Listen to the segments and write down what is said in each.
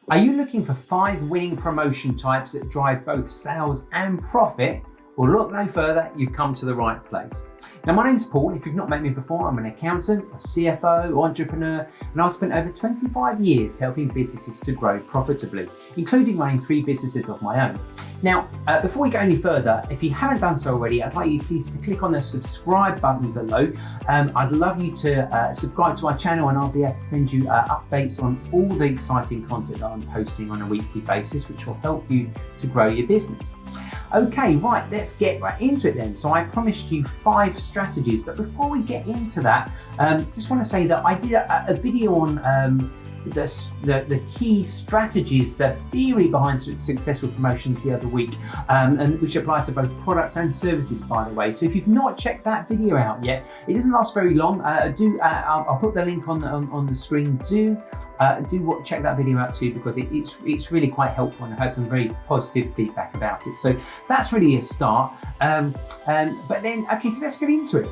Are you looking for 5 winning promotion types that drive both sales and profit? Well, look no further, you've come to the right place. Now, my name's Paul. If you've not met me before, I'm an accountant, a CFO, entrepreneur, and I've spent over 25 years helping businesses to grow profitably, including running 3 businesses of my own. Now, before we go any further, if you haven't done so already, I'd like you please to click on the subscribe button below. I'd love you to subscribe to our channel, and I'll be able to send you updates on all the exciting content that I'm posting on a weekly basis, which will help you to grow your business. Okay, right, let's get right into it then. So I promised you 5 strategies, but before we get into that, just want to say that I did a video on the key strategies, the theory behind successful promotions the other week, and which apply to both products and services, by the way. So if you've not checked that video out yet, it doesn't last very long. I'll put the link on the screen. Check that video out too, because it's really quite helpful, and I've had some very positive feedback about it. So that's really a start. But then, okay, so let's get into it.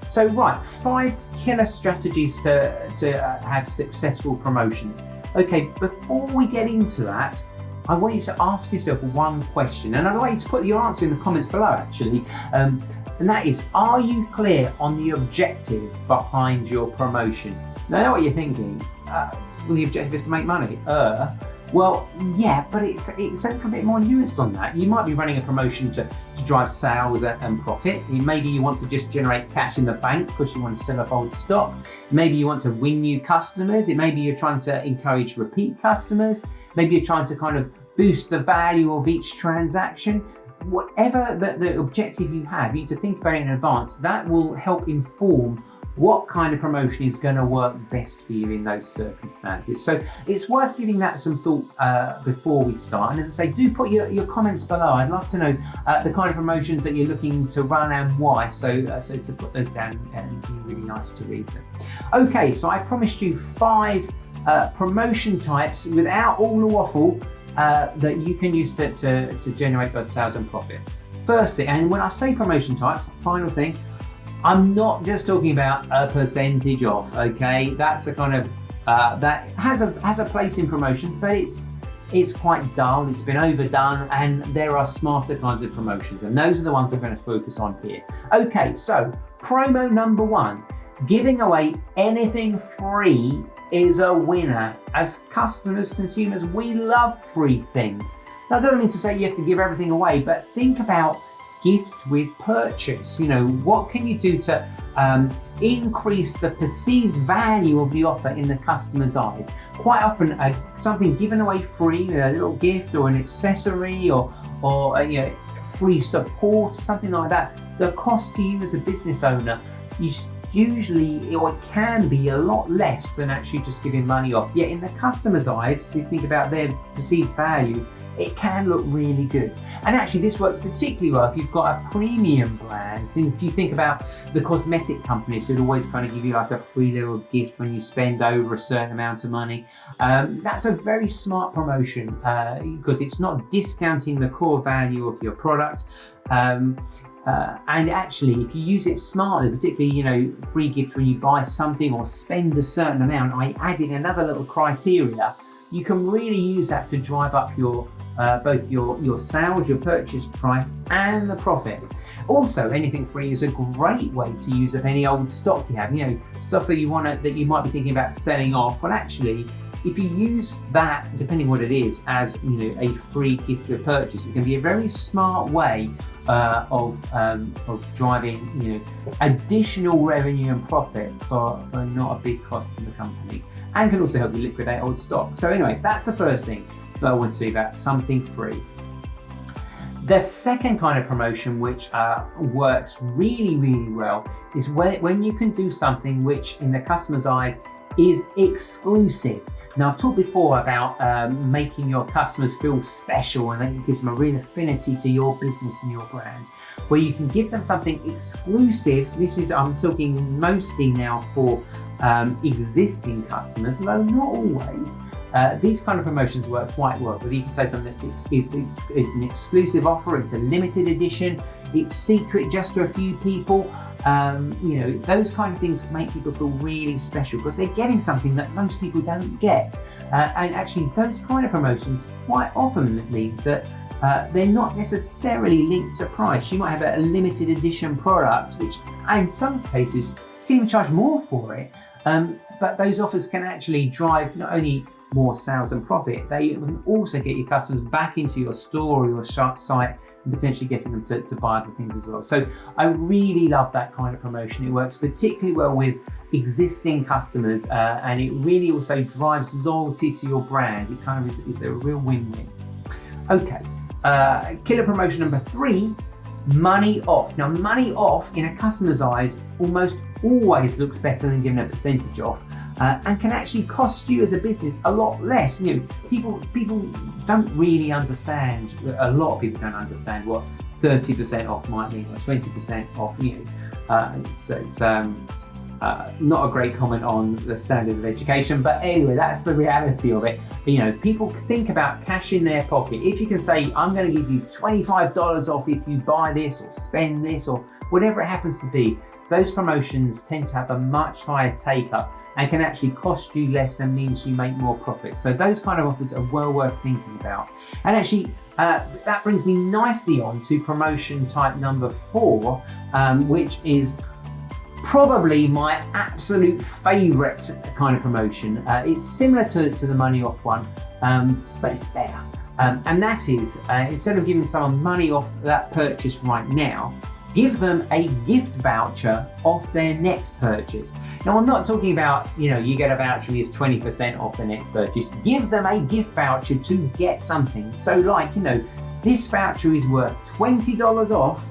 So right, 5 killer strategies to have successful promotions. Okay, before we get into that, I want you to ask yourself one question, and I'd like you to put your answer in the comments below, actually. And that is, are you clear on the objective behind your promotion? Now, I know what you're thinking. Well, the objective is to make money. Well, yeah, but it's a little bit more nuanced on that. You might be running a promotion to drive sales and profit. Maybe you want to just generate cash in the bank because you want to sell off old stock. Maybe you want to win new customers. Maybe you're trying to encourage repeat customers. Maybe you're trying to kind of boost the value of each transaction. Whatever the objective you have, you need to think about it in advance. That will help inform what kind of promotion is going to work best for you in those circumstances. So it's worth giving that some thought before we start. And as I say, do put your comments below. I'd love to know the kind of promotions that you're looking to run and why. So to put those down, and it'd be really nice to read them. Okay, so I promised you 5 promotion types without all the waffle that you can use to generate both sales and profit. First thing, and when I say promotion types, final thing, I'm not just talking about a percentage off, okay? That's a kind of, that has a place in promotions, but it's quite dull, it's been overdone, and there are smarter kinds of promotions, and those are the ones we're going to focus on here. Okay, so promo number 1, giving away anything free is a winner. As customers, consumers, we love free things. Now, I don't mean to say you have to give everything away, but think about gifts with purchase. You know, what can you do to increase the perceived value of the offer in the customer's eyes? Quite often, something given away free, a little gift or an accessory or free support, something like that, the cost to you as a business owner is usually, or it can be, a lot less than actually just giving money off. Yet in the customer's eyes, as you think about their perceived value, it can look really good. And actually this works particularly well if you've got a premium brand. If you think about the cosmetic companies who'd always kind of give you like a free little gift when you spend over a certain amount of money. That's a very smart promotion because it's not discounting the core value of your product. And actually, if you use it smartly, particularly, free gifts when you buy something or spend a certain amount, I adding another little criteria, you can really use that to drive up your both your sales, your purchase price, and the profit. Also, anything free is a great way to use up any old stock you have. Stuff that you might be thinking about selling off. Well, actually, if you use that, depending what it is, as a free gift or purchase, it can be a very smart way of driving additional revenue and profit for not a big cost to the company, and can also help you liquidate old stock. So anyway, that's the first thing that I want to say about something free. The second kind of promotion which works really, really well is when you can do something which in the customer's eyes is exclusive. Now, I've talked before about making your customers feel special, and that gives them a real affinity to your business and your brand, where you can give them something exclusive. I'm talking mostly now for existing customers, though not always, these kind of promotions work quite well. But you can say to them that it's an exclusive offer, it's a limited edition, it's secret just to a few people. Those kind of things make people feel really special because they're getting something that most people don't get. And actually, those kind of promotions quite often means that they're not necessarily linked to price. You might have a limited edition product, which in some cases you can even charge more for it. But those offers can actually drive not only more sales and profit, they can also get your customers back into your store or your site and potentially getting them to buy other things as well. So I really love that kind of promotion. It works particularly well with existing customers and it really also drives loyalty to your brand. It kind of is a real win-win. Okay, killer promotion number 3, money off. Now, money off in a customer's eyes almost always looks better than giving a percentage off. And can actually cost you as a business a lot less. People don't really understand. A lot of people don't understand what 30% off might mean or 20% off. It's not a great comment on the standard of education, but anyway, that's the reality of it. People think about cash in their pocket. If you can say, I'm going to give you $25 off if you buy this or spend this or whatever it happens to be, those promotions tend to have a much higher take-up and can actually cost you less and means you make more profit. So those kind of offers are well worth thinking about. And actually, that brings me nicely on to promotion type number 4, which is probably my absolute favorite kind of promotion. It's similar to the money off one, but it's better. And that is, instead of giving someone money off that purchase right now, give them a gift voucher off their next purchase. Now, I'm not talking about, you get a voucher that's 20% off the next purchase. Give them a gift voucher to get something. So like, this voucher is worth $20 off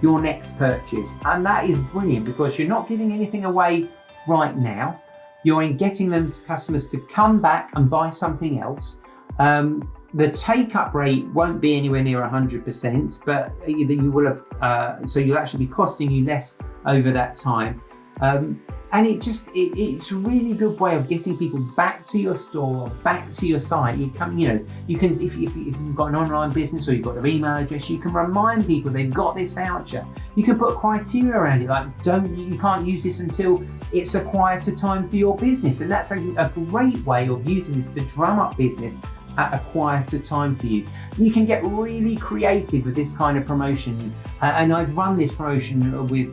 your next purchase. And that is brilliant because you're not giving anything away right now. You're getting them customers to come back and buy something else. The take-up rate won't be anywhere near 100%, but you will have, so you'll actually be costing you less over that time. And it's a really good way of getting people back to your store, back to your site. You can, if you've got an online business or you've got their email address, you can remind people they've got this voucher. You can put criteria around it, like you can't use this until it's a quieter time for your business. And that's a great way of using this to drum up business at a quieter time for you. You can get really creative with this kind of promotion, and I've run this promotion with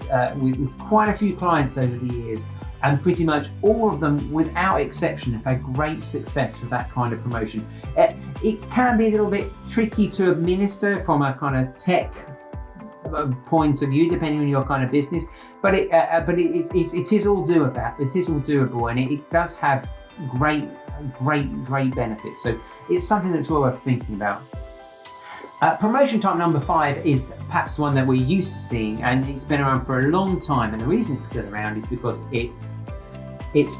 quite a few clients over the years, and pretty much all of them, without exception, have had great success with that kind of promotion. It can be a little bit tricky to administer from a kind of tech point of view, depending on your kind of business, but it is all doable. It is all doable, and it does have great benefits. So it's something that's well worth thinking about. Promotion type number 5 is perhaps one that we're used to seeing, and it's been around for a long time. And the reason it's still around is because it's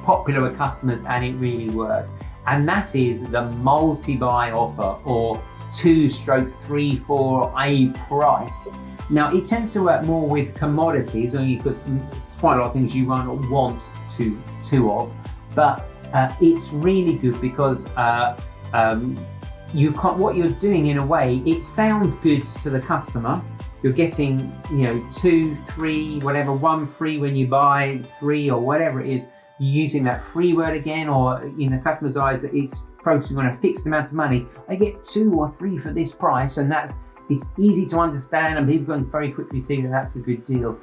popular with customers and it really works. And that is the multi-buy offer, or 2/3 for a price. Now, it tends to work more with commodities, only because quite a lot of things you might not want two of, but it's really good because what you're doing, in a way, it sounds good to the customer. You're getting 2, 3, whatever, 1 free when you buy 3 or whatever it is. You're using that free word again, or in the customer's eyes that it's focusing on a fixed amount of money. I get 2 or 3 for this price, and it's easy to understand, and people can very quickly see that that's a good deal.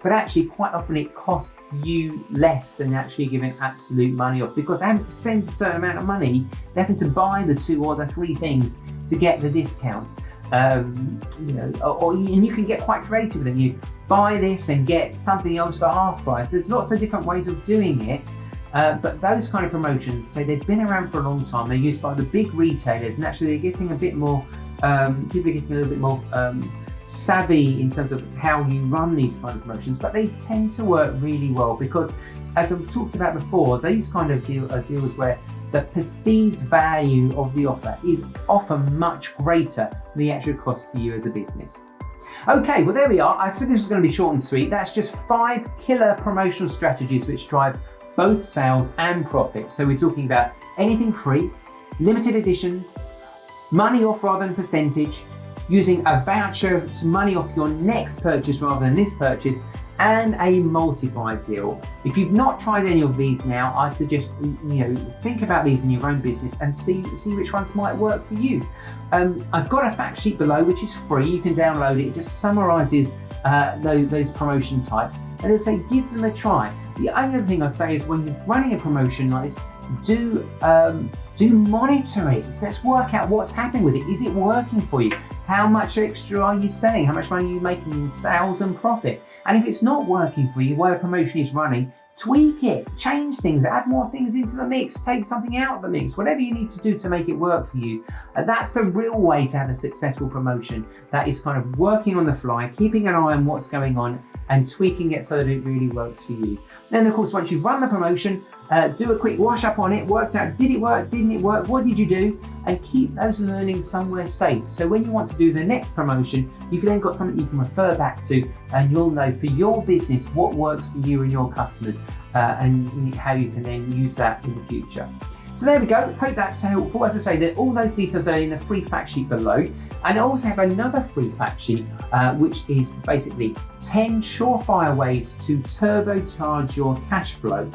But actually, quite often it costs you less than actually giving absolute money off, because they having to spend a certain amount of money, they're having to buy the 2 or the 3 things to get the discount. And you can get quite creative with it. You buy this and get something else for half price. There's lots of different ways of doing it. But those kind of promotions, say they've been around for a long time. They're used by the big retailers, and actually they're getting a bit more. People are getting a little bit more savvy in terms of how you run these kind of promotions, but they tend to work really well because, as I've talked about before, these kind of deals where the perceived value of the offer is often much greater than the actual cost to you as a business. Okay, well, there we are. I said this was going to be short and sweet. That's just 5 killer promotional strategies which drive both sales and profit. So we're talking about anything free, limited editions, money off rather than percentage, using a voucher to money off your next purchase rather than this purchase, and a multiply deal. If you've not tried any of these now, I'd suggest think about these in your own business and see which ones might work for you. I've got a fact sheet below which is free. You can download it. It just summarizes those promotion types, and as I say, give them a try. The only other thing I'd say is when you're running a promotion like this, do monitor it. So let's work out what's happening with it. Is it working for you? How much extra are you selling? How much money are you making in sales and profit? And if it's not working for you while the promotion is running, tweak it, change things, add more things into the mix, take something out of the mix, whatever you need to do to make it work for you. That's the real way to have a successful promotion. That is kind of working on the fly, keeping an eye on what's going on and tweaking it so that it really works for you. Then of course, once you've run the promotion, do a quick wash up on it, worked out, did it work, didn't it work, what did you do? And keep those learnings somewhere safe. So when you want to do the next promotion, you've then got something you can refer back to, and you'll know for your business what works for you and your customers, and how you can then use that in the future. So there we go, hope that's helpful. As I say, that all those details are in the free fact sheet below. And I also have another free fact sheet, which is basically 10 surefire ways to turbocharge your cash flow.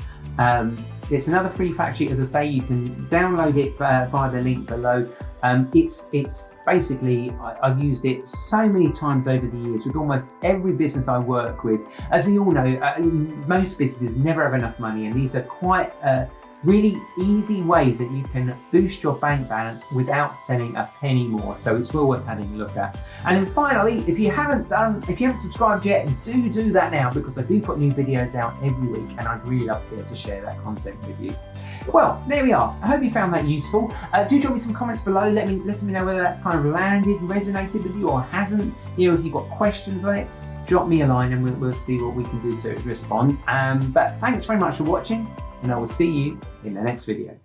It's another free fact sheet. As I say, you can download it via the link below. It's basically, I've used it so many times over the years with almost every business I work with. As we all know, most businesses never have enough money, and these are quite really easy ways that you can boost your bank balance without selling a penny more. So it's well worth having a look at. And then finally, if you haven't subscribed yet, do that now, because I do put new videos out every week, and I'd really love to be able to share that content with you. Well, there we are. I hope you found that useful. Do drop me some comments below. Let me know whether that's kind of landed, resonated with you, or hasn't. If you've got questions on it, drop me a line and we'll see what we can do to respond. But thanks very much for watching, and I will see you in the next video.